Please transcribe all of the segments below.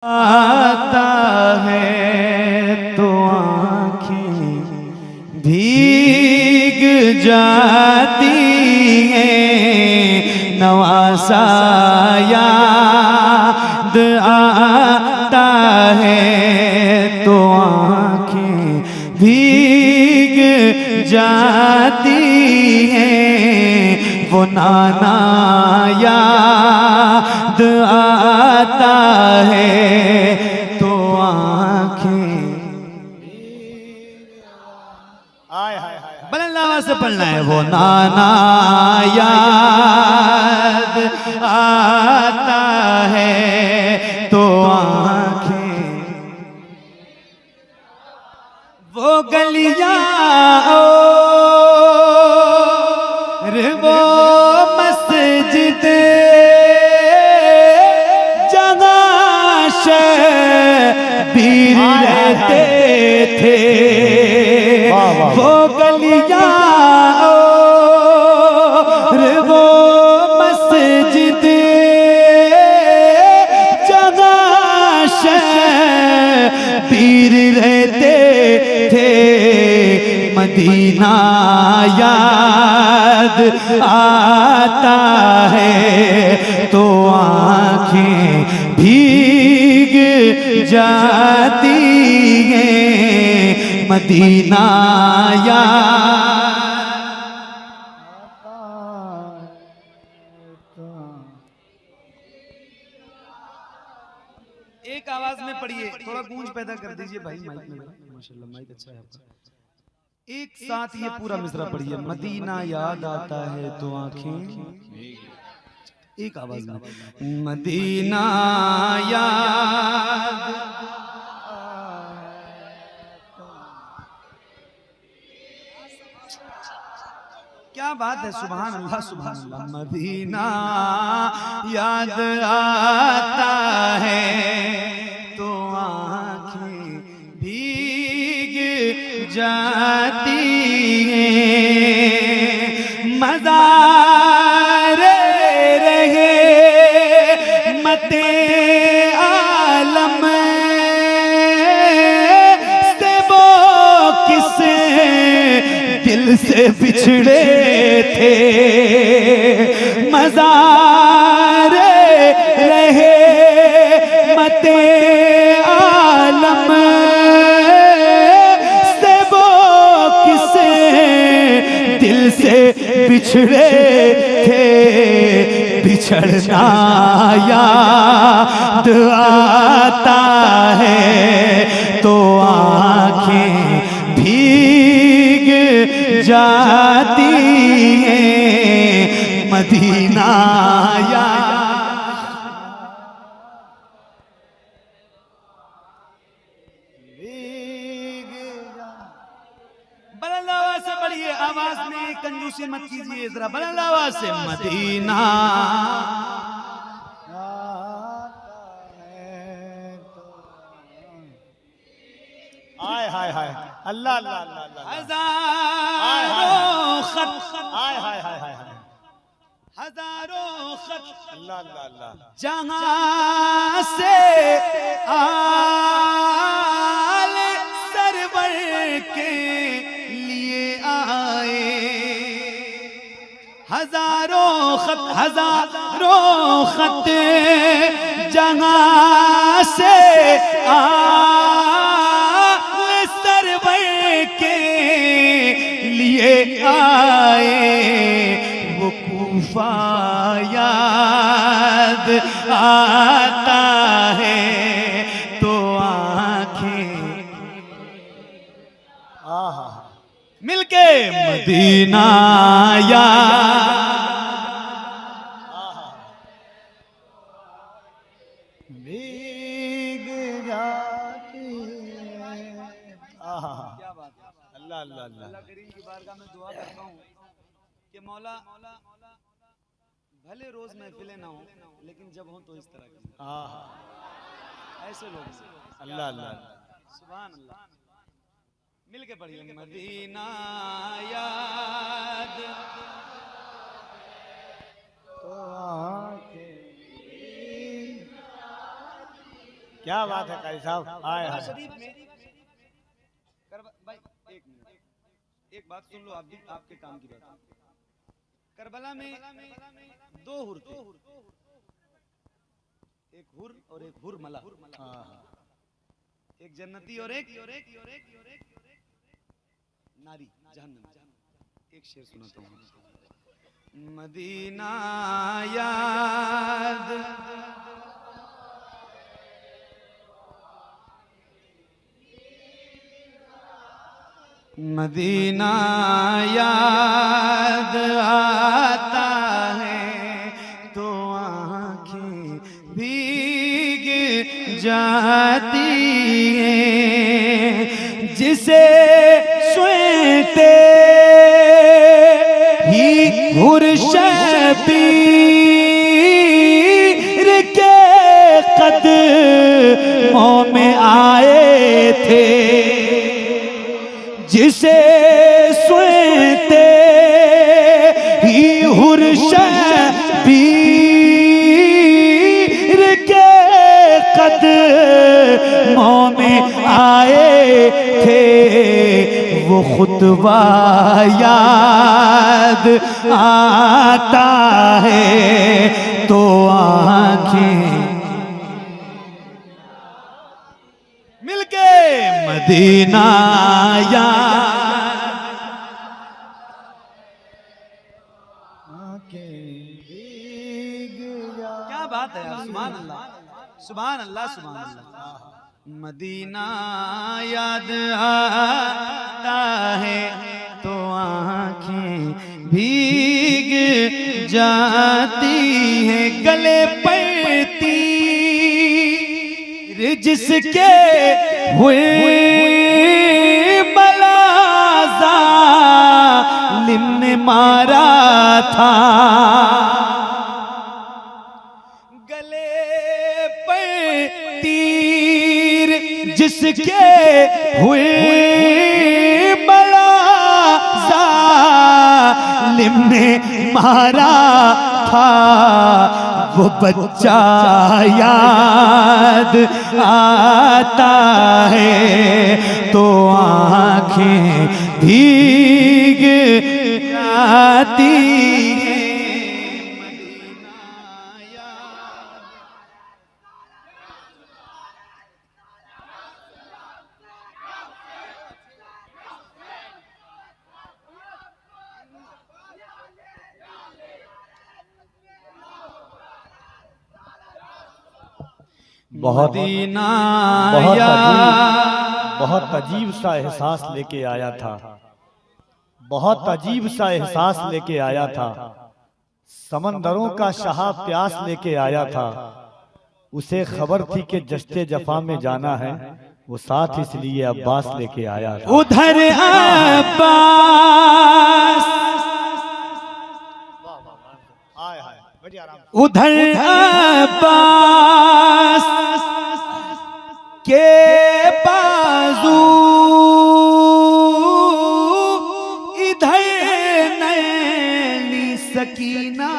आता है तो आँखें भीग जाती हैं, नवासा याद आता है तो आँखें भीग जाती हैं, वो नाना याद आता है तो आँखें। बुलंद आवाज से पढ़ना है। वो नाना याद आता है तो आँखें, वो गलियां और वो मस्जिद जहाँ शबीर रहते थे, वो गलियां और वो मस्जिद जहाँ शबीर रहते थे, मदीना याद आता है तो आँखें भीग जाती हैं, मदीना याद। एक आवाज में पढ़िए, थोड़ा गूंज पैदा कर दीजिए भाई माइक में। माशाल्लाह माइक अच्छा है आपका। एक साथ ये पूरा मिसरा पढ़िए। मदीना याद आता है तो आंखें, एक आवाज में। मदीना याद, क्या बात है, सुभान अल्लाह सुभान अल्लाह। मदीना याद आता है तो आंखें भीग जाती हैं, मज़ार रहे मते आलम से वो किस दिल से बिछड़े थे, मज़ार रहे मते आलम से वो किसे दिल से बिछड़े थे, बिछड़ना याद आता है तो आँखें भीग जाती हैं, मदीना याद। बुलंद आवाज से पढ़िए, आवाज में कंजूसी मत कीजिए, जरा बुलंद आवाज से। मदीना हाय हाय हाय अल्लाह अल्लाह अल्लाह अल्लाह। हजारों खत, हाय हाय हाय हाय हजारों खत अल्लाह अल्लाह अल्लाह। जहां से आले सरवर के लिए आए, हजारों खत जहां से आले सरवर के लिए आए, वो कूफा याद आता है तो आँखें मिलके मदीना याद भीग जाती है। क्या बात है। अल्लाह अल्लाह अल्लाह। अल्लाह करीम की बारगाह में दुआ करता हूँ कि मौला भले रोज महफिलें ना हो, लेकिन जब हो तो इस तरह की ऐसे लोग। अल्लाह अल्लाह सुभान अल्लाह। मिल के पढ़िए। मदीना याद क्या बात है कारी साहब, आए हाय। शरीफ में भाई एक मिनट, एक बात सुन लो, आप भी आपके काम की बात। करबला में दो हुर थे, एक हुर और एक हुरमला, एक जन्नती और एक नारी जहन्नमी। एक शेर सुनाता हूँ। मदीना याद मदीना याद आता है तो आँखें भीग जाती हैं, जिसे सुनते ही हुर शबीर के कदमों में आए थे, जिसे सुनते ही हुर शबीर के कदमों में आए थे, वो खुतबा याद आता है तो आँखें मिलके मदीना याद। क्या बात है यार, सुभान अल्लाह सुभान अल्लाह सुभान अल्लाह। मदीना याद आता है तो आँखें भीग जाती हैं, गले पर तीर जिसके हुए बला जालिम ने मारा था, गले पर तीर जिसके हुए बला जालिम ने मारा था, वो बच्चा याद आता है तो आँखें भीग जाती हैं। बहुत बहुत अजीब सा एहसास लेके आया था, बहुत अजीब सा एहसास लेके आया था, समंदरों का शाह प्यास लेके आया था, उसे खबर थी कि जश्ते जफा में जाना है, वो साथ इसलिए अब्बास लेके आया था। उधर अब्बास उधर अब्बास के बाजू, इधर नैनी सकीना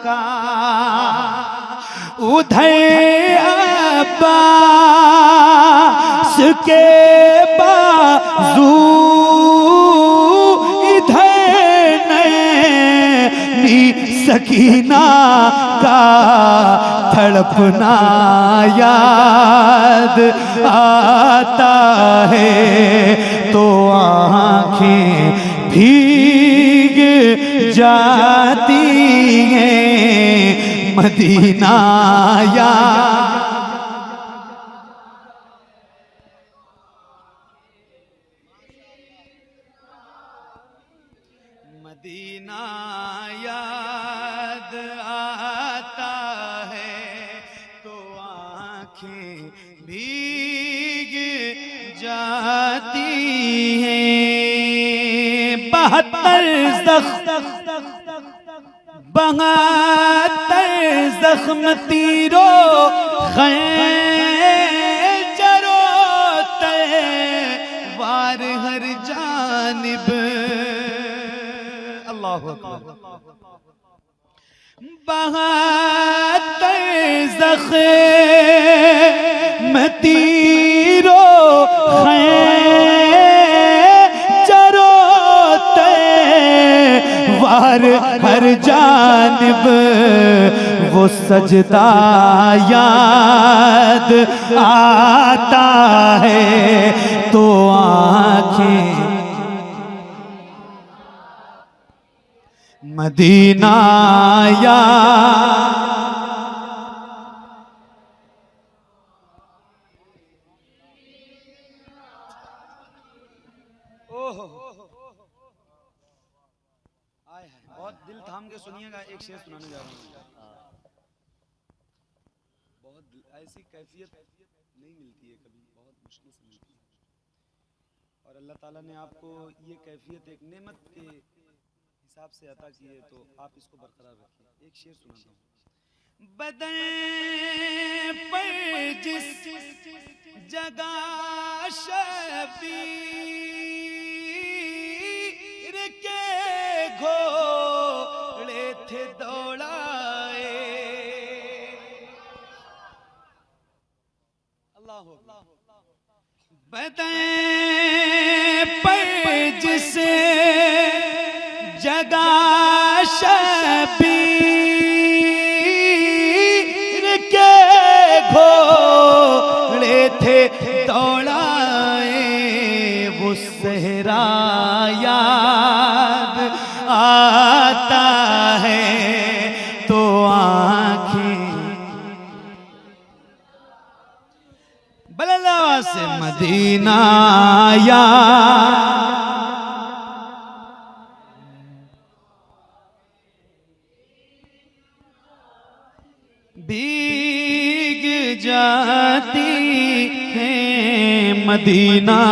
का, उधर अब्बास के बाजू, इधर नैनी सकीना का तड़पना याद आता है तो आँखें भीग जाती हैं, मदीना याद। मदीना याद आता है तो आँखें भीग जाती हैं, 72 जख्म तीरों खंजरों तलवार हर जानिब, अल्लाहु अकबर। बहत्तर ज़ख़्म तीरो खैंजरो तलवार हर जानिब वो सजदा याद आता है तो आँखें मदीना या बहुत दिल थाम के सुनिएगा। एक शेर सुनाने जा रहा हूँ। बहुत ऐसी कैफियत नहीं मिलती है कभी, बहुत मुश्किल से मिलती है। और अल्लाह ताला ने आपको ये कैफियत एक नेमत के हिसाब से अता की है, तो आप इसको बरकरार रखिए। एक शेर सुनाता हूँ। बदन पर जिस जगह शबीर के घोड़े थे दौड़ाए, अल्लाह हो बदन पर जिस जगह शबीर के घोड़े थे दौड़ाए, वो सहरा याद आता है तो आँखें बल्ला से मदीना या भीग जाती है मदीना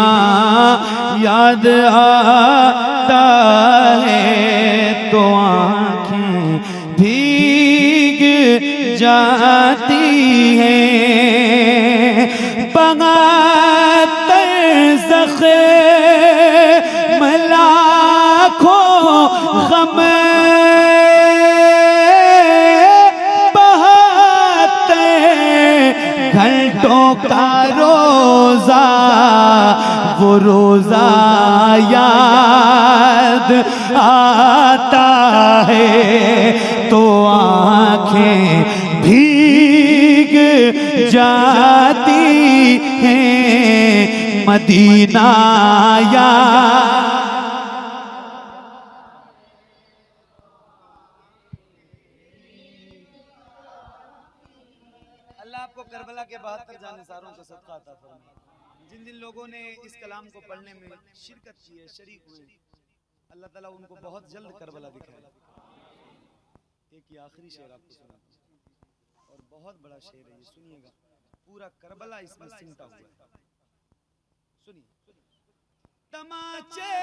याद आता है तो आँखें भीग जाती हैं। बहत्तर ज़ख़्म लाखों गम घंटों का रोजा वो रोजा याद आता है तो आँखें भीग जाती हैं मदीना याद। अल्लाह आपको करबला के 72 जानिसारों का सदका अता फरमाए। जिन जिन लोगों ने इस कलाम को पढ़ने में शिरकत की है, शरीक हुए, अल्लाह ताला उनको बहुत जल्द करबला दिखाए। एक ही आखिरी शेर आपको सुनाता हूं और बहुत बड़ा शेर है, ये सुनिएगा। पूरा करबला इसमें सिमटा हुआ है, सुनिए। तमाचे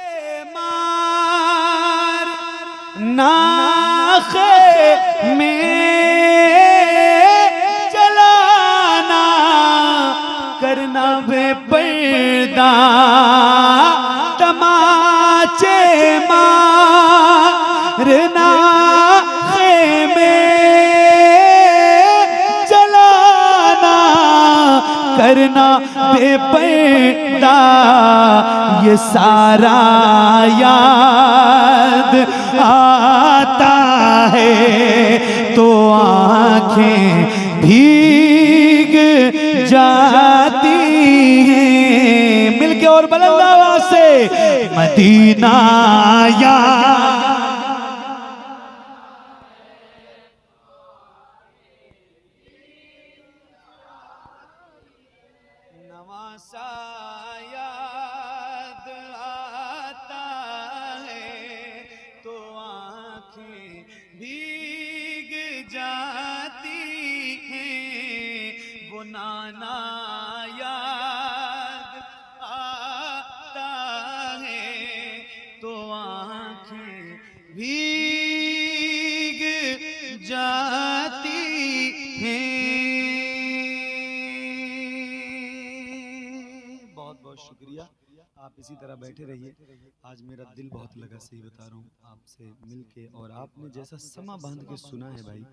मार नाखे में चलाना करना बेपर्दा, तमाचे मारना में चलाना करना बेपर्दा, ये सारा याद आता है तो आँखें भीग जाती हैं। मिलके और बुलंद आवाज से मदीना याद। नवासा याद आता है तो आँखें भीग जाती हैं, वो नाना याद आता है तो आँखें भीग जाती हैं। बहुत बहुत शुक्रिया। आप इसी तरह बैठे रहिए। आज मेरा दिल बहुत लगा, सही बता रहा हूँ, आपसे मिलके। और आपने जैसा समा बांध के सुना है भाई,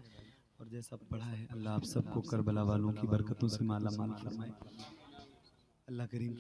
और जैसा पढ़ा है, अल्लाह आप सबको करबला वालों की बरकतों से माला माल फरमाए। अल्लाह करीम की